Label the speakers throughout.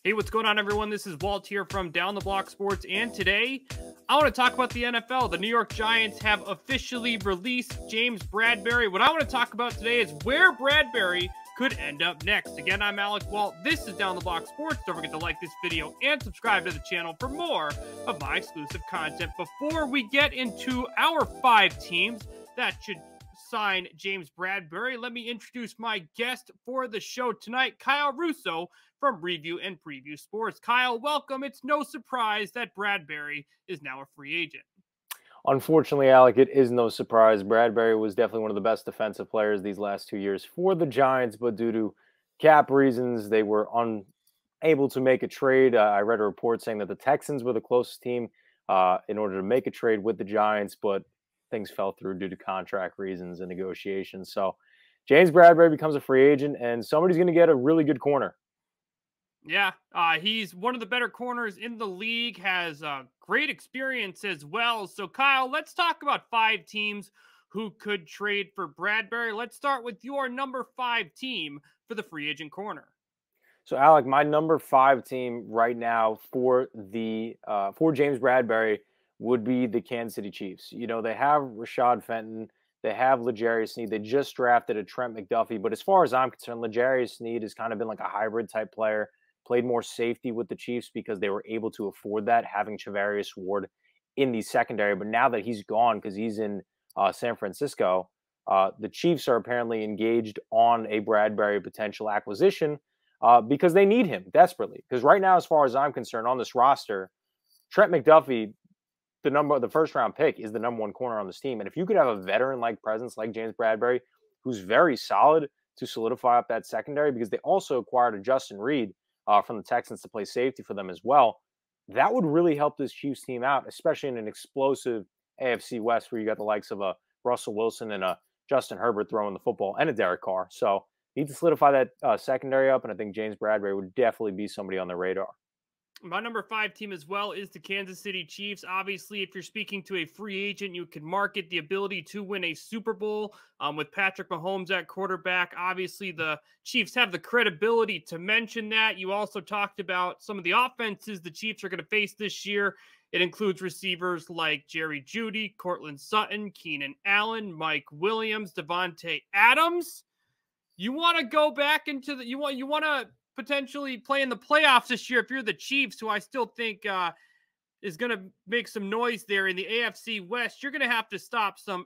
Speaker 1: Hey, what's going on, everyone? This is Walt here from Down the Block Sports, and today I want to talk about the NFL. The New York Giants have officially released James Bradberry. What I want to talk about today is where Bradberry could end up next. Again, I'm Alex Walt. This is Down the Block Sports. Don't forget to like this video and subscribe to the channel for more of my exclusive content. Before we get into our 5 teams that should sign James Bradberry, let me introduce my guest for the show tonight, Kyle Russo from Review and Preview Sports. Kyle, welcome. It's no surprise that Bradberry is now a free agent.
Speaker 2: Unfortunately, Alec, it is no surprise. Bradberry was definitely one of the best defensive players these last 2 years for the Giants, but due to cap reasons, they were unable to make a trade. I read a report saying that the Texans were the closest team in order to make a trade with the Giants, but things fell through due to contract reasons and negotiations. So James Bradberry becomes a free agent, and somebody's going to get a really good corner.
Speaker 1: Yeah, he's one of the better corners in the league, has great experience as well. So, Kyle, let's talk about 5 teams who could trade for Bradberry. Let's start with your number 5 team for the free agent corner.
Speaker 2: So, Alec, my number 5 team right now for James Bradberry would be the Kansas City Chiefs. You know, they have Rashad Fenton, they have L'Jarius Sneed, they just drafted a Trent McDuffie, but as far as I'm concerned, L'Jarius Sneed has kind of been like a hybrid type player. Played more safety with the Chiefs because they were able to afford that, having Charvarius Ward in the secondary. But now that he's gone because he's in San Francisco, the Chiefs are apparently engaged on a Bradberry potential acquisition because they need him desperately. Because right now, as far as I'm concerned, on this roster, Trent McDuffie, the first round pick, is the number 1 corner on this team. And if you could have a veteran-like presence like James Bradberry, who's very solid to solidify up that secondary, because they also acquired a Justin Reed from the Texans to play safety for them as well, that would really help this Chiefs team out, especially in an explosive AFC West where you got the likes of a Russell Wilson and a Justin Herbert throwing the football and a Derek Carr. So need to solidify that secondary up, and I think James Bradberry would definitely be somebody on the radar.
Speaker 1: My number 5 team as well is the Kansas City Chiefs. Obviously, if you're speaking to a free agent, you can market the ability to win a Super Bowl with Patrick Mahomes at quarterback. Obviously, the Chiefs have the credibility to mention that. You also talked about some of the offenses the Chiefs are going to face this year. It includes receivers like Jerry Jeudy, Cortland Sutton, Keenan Allen, Mike Williams, Devontae Adams. You want to go back into the you want to potentially play in the playoffs this year if you're the Chiefs, who I still think is going to make some noise there in the AFC West. You're going to have to stop some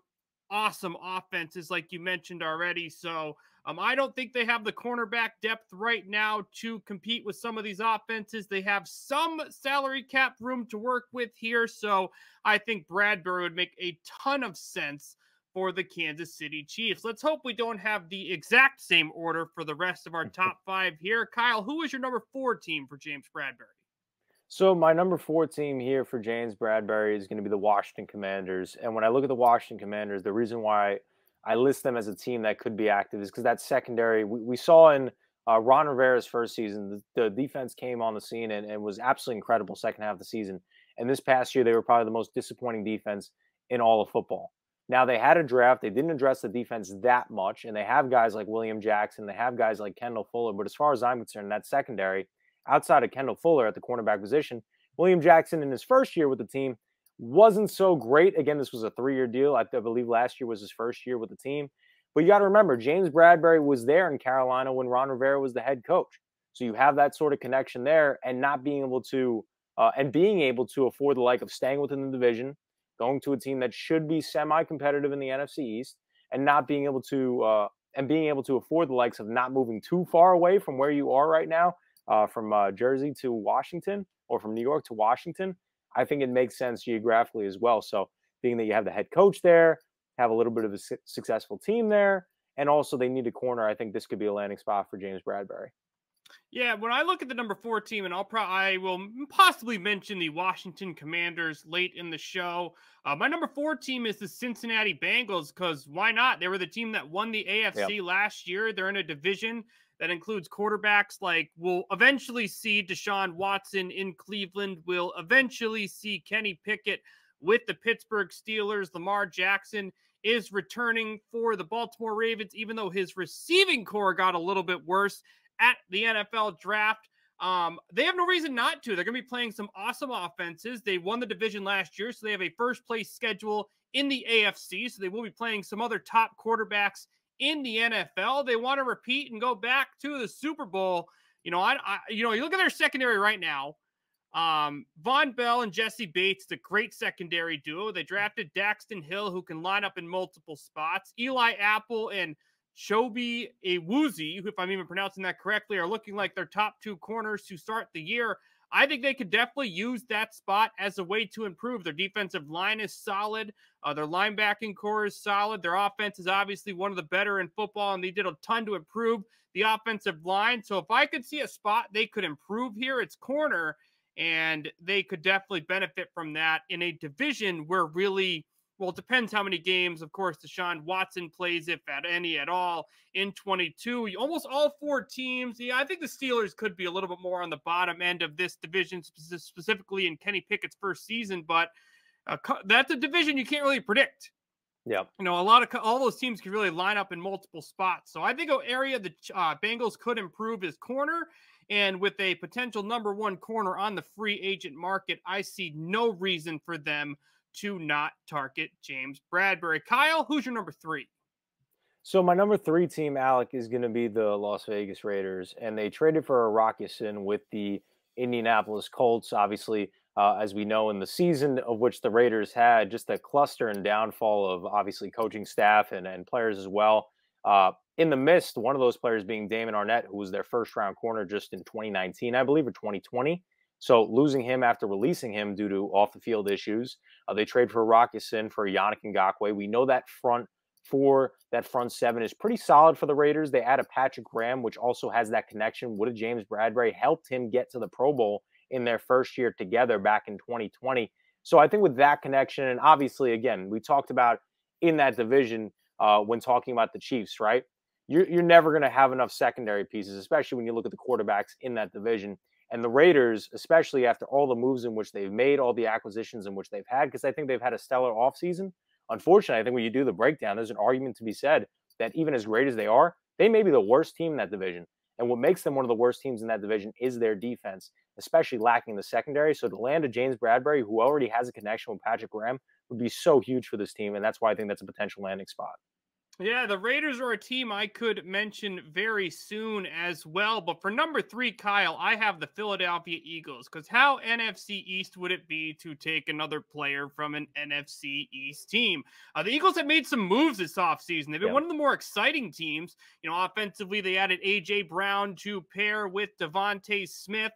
Speaker 1: awesome offenses like you mentioned already. So I don't think they have the cornerback depth right now to compete with some of these offenses. They have some salary cap room to work with here. So I think Bradberry would make a ton of sense for the Kansas City Chiefs. Let's hope we don't have the exact same order for the rest of our top 5 here. Kyle, who is your number 4 team for James Bradberry?
Speaker 2: So my number 4 team here for James Bradberry is going to be the Washington Commanders. And when I look at the Washington Commanders, the reason why I list them as a team that could be active is because that secondary, we saw in Ron Rivera's first season, the defense came on the scene and was absolutely incredible second half of the season. And this past year, they were probably the most disappointing defense in all of football. Now, they had a draft. They didn't address the defense that much, and they have guys like William Jackson. They have guys like Kendall Fuller. But as far as I'm concerned, that secondary, outside of Kendall Fuller at the cornerback position, William Jackson in his first year with the team wasn't so great. Again, this was a 3-year deal. I believe last year was his first year with the team. But you got to remember, James Bradberry was there in Carolina when Ron Rivera was the head coach. So you have that sort of connection there, and not being able to being able to afford the like of staying within the division, going to a team that should be semi-competitive in the NFC East, and not being able to afford the likes of not moving too far away from where you are right now, from Jersey to Washington or from New York to Washington. I think it makes sense geographically as well. So being that you have the head coach there, have a little bit of a successful team there, and also they need a corner, I think this could be a landing spot for James Bradberry.
Speaker 1: Yeah, when I look at the number 4 team, and I will possibly mention the Washington Commanders late in the show. My number 4 team is the Cincinnati Bengals, because why not? They were the team that won the AFC last year. They're in a division that includes quarterbacks like we'll eventually see Deshaun Watson in Cleveland. We'll eventually see Kenny Pickett with the Pittsburgh Steelers. Lamar Jackson is returning for the Baltimore Ravens, even though his receiving core got a little bit worse at the NFL draft. They have no reason not to. They're going to be playing some awesome offenses. They won the division last year, so they have a first place schedule in the AFC. So they will be playing some other top quarterbacks in the NFL. They want to repeat and go back to the Super Bowl. You look at their secondary right now. Von Bell and Jesse Bates, the great secondary duo. They drafted Daxton Hill, who can line up in multiple spots. Eli Apple and Chobi Awuzie, if I'm even pronouncing that correctly, are looking like their top two corners to start the year. I think they could definitely use that spot as a way to improve. Their defensive line is solid. Their linebacking core is solid. Their offense is obviously one of the better in football, and they did a ton to improve the offensive line. So if I could see a spot they could improve here, it's corner, and they could definitely benefit from that in a division where really, well, it depends how many games, of course, Deshaun Watson plays, if at any at all, in 22. Almost all four teams. Yeah, I think the Steelers could be a little bit more on the bottom end of this division, specifically in Kenny Pickett's first season, but that's a division you can't really predict.
Speaker 2: Yeah.
Speaker 1: All those teams can really line up in multiple spots. So I think an area the Bengals could improve is corner. And with a potential number one corner on the free agent market, I see no reason for them to not target James Bradberry. Kyle, who's your number three?
Speaker 2: So my number 3 team, Alec, is going to be the Las Vegas Raiders, and they traded for Rockison with the Indianapolis Colts. Obviously, as we know, in the season of which the Raiders had just a cluster and downfall of obviously coaching staff and players as well. In the midst, one of those players being Damon Arnett, who was their first round corner just in 2019, I believe, or 2020. So losing him after releasing him due to off the field issues, they trade for Rockison for Yannick Ngakoue. We know that front seven is pretty solid for the Raiders. They add a Patrick Graham, which also has that connection with James Bradberry, helped him get to the Pro Bowl in their first year together back in 2020. So I think with that connection, and obviously, again, we talked about in that division when talking about the Chiefs, right? You're never going to have enough secondary pieces, especially when you look at the quarterbacks in that division. And the Raiders, especially after all the moves in which they've made, all the acquisitions in which they've had, because I think they've had a stellar offseason. Unfortunately, I think when you do the breakdown, there's an argument to be said that even as great as they are, they may be the worst team in that division. And what makes them one of the worst teams in that division is their defense, especially lacking the secondary. So to land a James Bradberry, who already has a connection with Patrick Graham, would be so huge for this team. And that's why I think that's a potential landing spot.
Speaker 1: Yeah, the Raiders are a team I could mention very soon as well. But for number 3, Kyle, I have the Philadelphia Eagles, because how NFC East would it be to take another player from an NFC East team? The Eagles have made some moves this offseason. They've been one of the more exciting teams. Offensively, they added A.J. Brown to pair with Devontae Smith.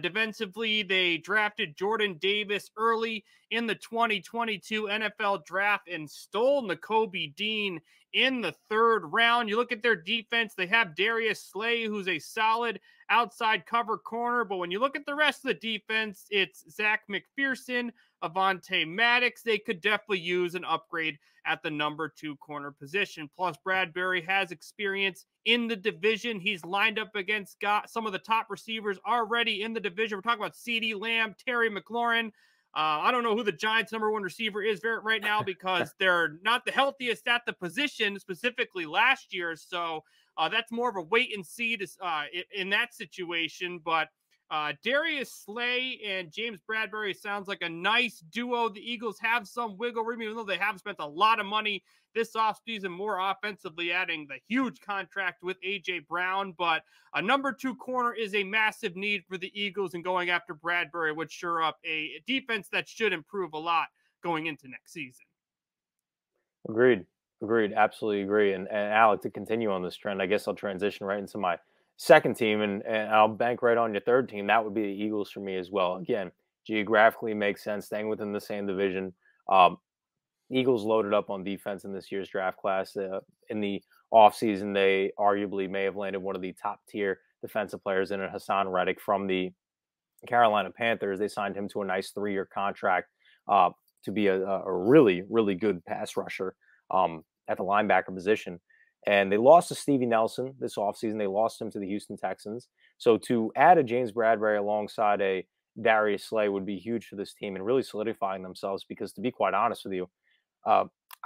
Speaker 1: Defensively, they drafted Jordan Davis early in the 2022 NFL draft and stole Nakobe Dean in the 3rd round. You look at their defense, they have Darius Slay, who's a solid outside cover corner. But when you look at the rest of the defense, it's Zach McPherson, Avonte Maddox. They could definitely use an upgrade at the number 2 corner position. Plus, Bradberry has experience in the division. He's lined up against some of the top receivers already in the division. We're talking about CeeDee Lamb, Terry McLaurin. I don't know who the Giants' number 1 receiver is right now, because they're not the healthiest at the position, specifically last year. So that's more of a wait and see in that situation. But Darius Slay and James Bradberry sounds like a nice duo. The Eagles have some wiggle room, even though they have spent a lot of money this offseason, more offensively, adding the huge contract with A.J. Brown. But a number 2 corner is a massive need for the Eagles, and going after Bradberry would sure up a defense that should improve a lot going into next season.
Speaker 2: Agreed. Absolutely agree. And Alec, to continue on this trend, I guess I'll transition right into my second team, and I'll bank right on your third team. That would be the Eagles for me as well. Again, geographically makes sense, staying within the same division. Eagles loaded up on defense in this year's draft class. In the offseason, they arguably may have landed one of the top tier defensive players in Hassan Reddick from the Carolina Panthers. They signed him to a nice 3-year contract to be a really, really good pass rusher at the linebacker position. And they lost to Stevie Nelson this offseason. They lost him to the Houston Texans. So to add a James Bradberry alongside a Darius Slay would be huge for this team and really solidifying themselves, because to be quite honest with you,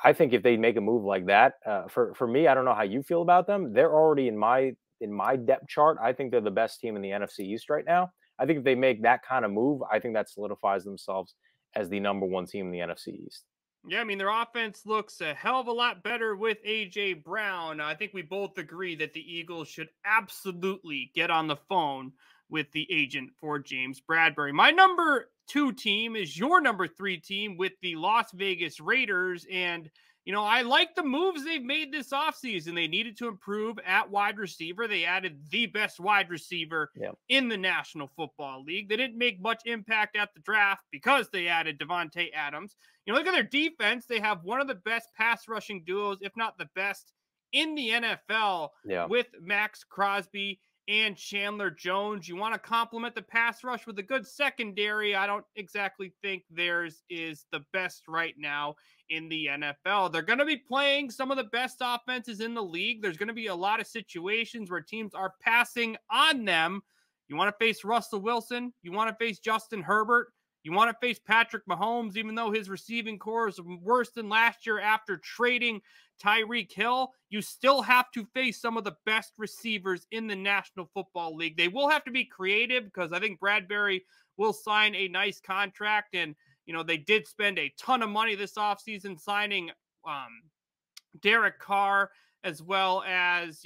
Speaker 2: I think if they make a move like that, for me, I don't know how you feel about them. They're already, in my in my depth chart, I think they're the best team in the NFC East right now. I think if they make that kind of move, I think that solidifies themselves as the number one team in the NFC East.
Speaker 1: Yeah, I mean, their offense looks a hell of a lot better with A.J. Brown. I think we both agree that the Eagles should absolutely get on the phone with the agent for James Bradberry. My number 2 team is your number 3 team with the Las Vegas Raiders. And, I like the moves they've made this offseason. They needed to improve at wide receiver. They added the best wide receiver
Speaker 2: Yeah.
Speaker 1: in the National Football League. They didn't make much impact at the draft because they added Devontae Adams. Look at their defense. They have one of the best pass rushing duos, if not the best, in the NFL with Max Crosby and Chandler Jones. You want to complement the pass rush with a good secondary. I don't exactly think theirs is the best right now in the NFL. They're going to be playing some of the best offenses in the league. There's going to be a lot of situations where teams are passing on them. You want to face Russell Wilson. You want to face Justin Herbert. You want to face Patrick Mahomes, even though his receiving core is worse than last year after trading Tyreek Hill. You still have to face some of the best receivers in the National Football League. They will have to be creative because I think Bradberry will sign a nice contract. And, they did spend a ton of money this offseason signing Derek Carr, as well as,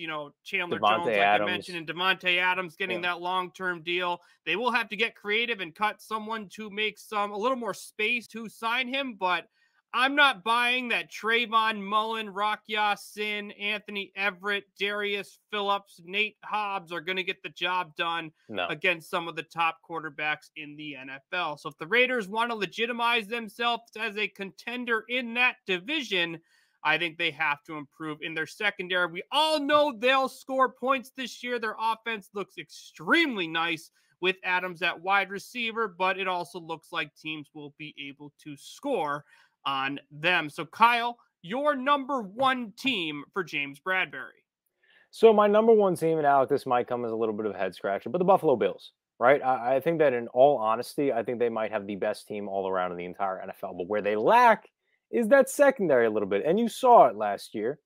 Speaker 1: Chandler Jones, like I mentioned, and Devontae Adams getting that long-term deal. They will have to get creative and cut someone to make a little more space to sign him, but I'm not buying that Trayvon Mullen, Rock Ya-Sin, Anthony Everett, Darius Phillips, Nate Hobbs are going to get the job done against some of the top quarterbacks in the NFL. So if the Raiders want to legitimize themselves as a contender in that division, I think they have to improve in their secondary. We all know they'll score points this year. Their offense looks extremely nice with Adams at wide receiver, but it also looks like teams will be able to score on them. So, Kyle, your number 1 team for James Bradberry.
Speaker 2: So my number 1 team, and Alec, this might come as a little bit of a head scratcher, but the Buffalo Bills, right? I think that in all honesty, I think they might have the best team all around in the entire NFL, but where they lack is that secondary a little bit. And you saw it last year.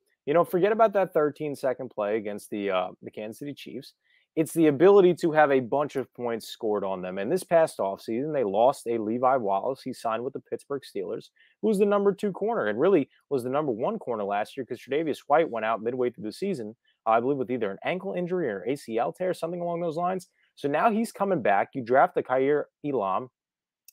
Speaker 2: Forget about that 13-second play against the Kansas City Chiefs. It's the ability to have a bunch of points scored on them. And this past offseason, they lost a Levi Wallace. He signed with the Pittsburgh Steelers, who was the number 2 corner and really was the number 1 corner last year because Tre'Davious White went out midway through the season, I believe, with either an ankle injury or ACL tear, something along those lines. So now he's coming back. You draft the Kaiir Elam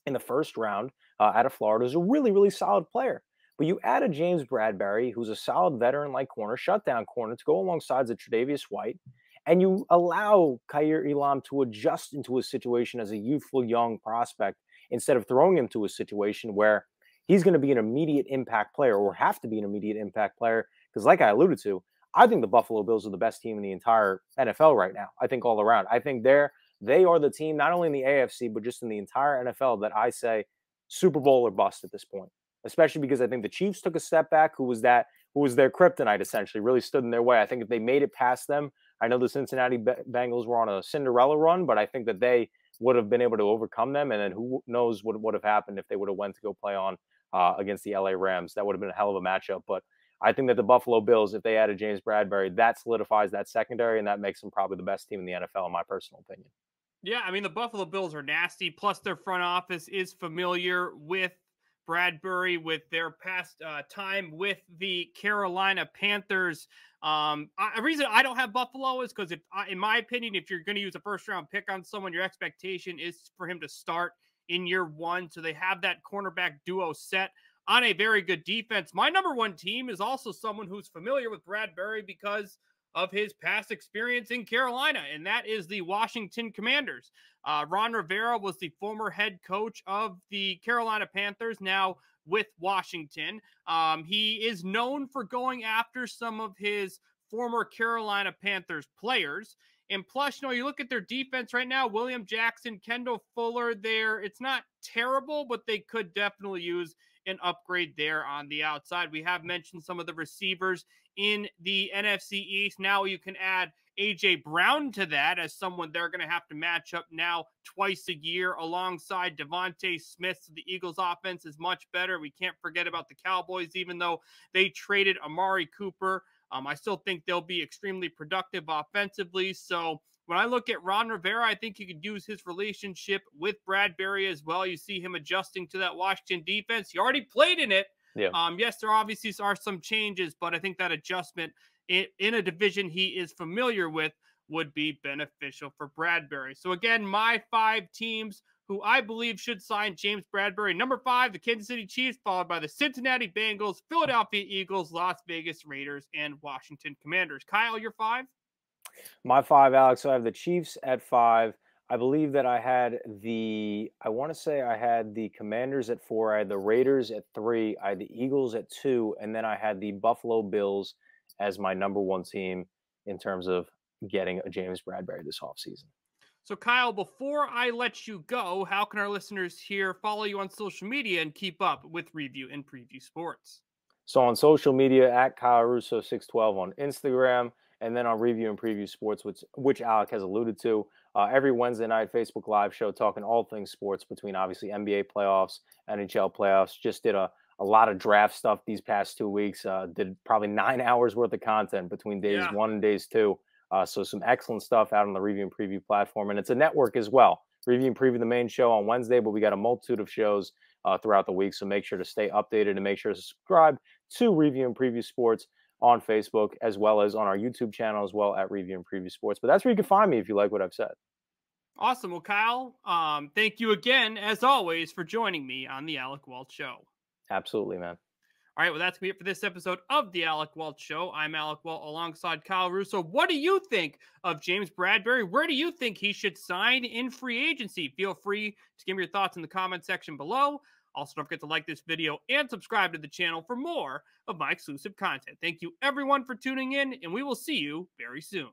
Speaker 2: in the first round out of Florida, who's a really, really solid player. But you add a James Bradberry, who's a solid veteran-like corner, shutdown corner, to go alongside the Tre'Davious White, and you allow Kaiir Elam to adjust into a situation as a youthful young prospect instead of throwing him to a situation where he's going to be an immediate impact player or have to be an immediate impact player. Because like I alluded to, I think the Buffalo Bills are the best team in the entire NFL right now. I think all around. I think they are the team, not only in the AFC, but just in the entire NFL that I say Super Bowl or bust at this point. Especially because I think the Chiefs took a step back, who was their kryptonite, essentially, really stood in their way. I think if they made it past them, I know the Cincinnati Bengals were on a Cinderella run, but I think that they would have been able to overcome them. And then who knows what would have happened if they would have went to go play on against the LA Rams. That would have been a hell of a matchup. But I think that the Buffalo Bills, if they added James Bradberry, that solidifies that secondary, and that makes them probably the best team in the NFL, in my personal opinion.
Speaker 1: Yeah, I mean, the Buffalo Bills are nasty. Plus, their front office is familiar with Bradberry, with their past time with the Carolina Panthers. A reason I don't have Buffalo is because, in my opinion, if you're going to use a first-round pick on someone, your expectation is for him to start in year 1. So they have that cornerback duo set on a very good defense. My number 1 team is also someone who's familiar with Bradberry because of his past experience in Carolina, and that is the Washington Commanders. Ron Rivera was the former head coach of the Carolina Panthers, now with Washington. He is known for going after some of his former Carolina Panthers players. And plus, you look at their defense right now, William Jackson, Kendall Fuller there. It's not terrible, but they could definitely use an upgrade there on the outside. We have mentioned some of the receivers in the NFC East. Now you can add A.J. Brown to that as someone they're going to have to match up now twice a year alongside Devontae Smith. So the Eagles offense is much better. We can't forget about the Cowboys, even though they traded Amari Cooper I still think they'll be extremely productive offensively. So when I look at Ron Rivera, I think he could use his relationship with Bradberry as well. You see him adjusting to that Washington defense. He already played in it.
Speaker 2: Yeah.
Speaker 1: Yes, there obviously are some changes, but I think that adjustment in a division he is familiar with would be beneficial for Bradberry. So again, my 5 teams who I believe should sign James Bradberry. Number 5, the Kansas City Chiefs, followed by the Cincinnati Bengals, Philadelphia Eagles, Las Vegas Raiders, and Washington Commanders. Kyle, your 5?
Speaker 2: My 5, Alex. So I have the Chiefs at 5. I believe that I want to say I had the Commanders at 4. I had the Raiders at 3. I had the Eagles at 2. And then I had the Buffalo Bills as my number 1 team in terms of getting a James Bradberry this offseason.
Speaker 1: So, Kyle, before I let you go, how can our listeners here follow you on social media and keep up with Review and Preview Sports?
Speaker 2: So on social media, at Kyle Russo 612 on Instagram, and then on Review and Preview Sports, which Alec has alluded to. Every Wednesday night Facebook Live show talking all things sports between obviously NBA playoffs, NHL playoffs. Just did a lot of draft stuff these past 2 weeks. Did probably 9 hours worth of content between days 1 and days 2. So some excellent stuff out on the Review and Preview platform. And it's a network as well. Review and Preview, the main show on Wednesday, but we got a multitude of shows throughout the week. So make sure to stay updated and make sure to subscribe to Review and Preview Sports on Facebook, as well as on our YouTube channel as well at Review and Preview Sports. But that's where you can find me if you like what I've said.
Speaker 1: Awesome. Well, Kyle, thank you again, as always, for joining me on the Alec Walt Show.
Speaker 2: Absolutely, man.
Speaker 1: All right, well, that's it for this episode of the Alec Walt Show. I'm Alec Walt alongside Kyle Russo. What do you think of James Bradberry? Where do you think he should sign in free agency? Feel free to give me your thoughts in the comment section below. Also, don't forget to like this video and subscribe to the channel for more of my exclusive content. Thank you, everyone, for tuning in, and we will see you very soon.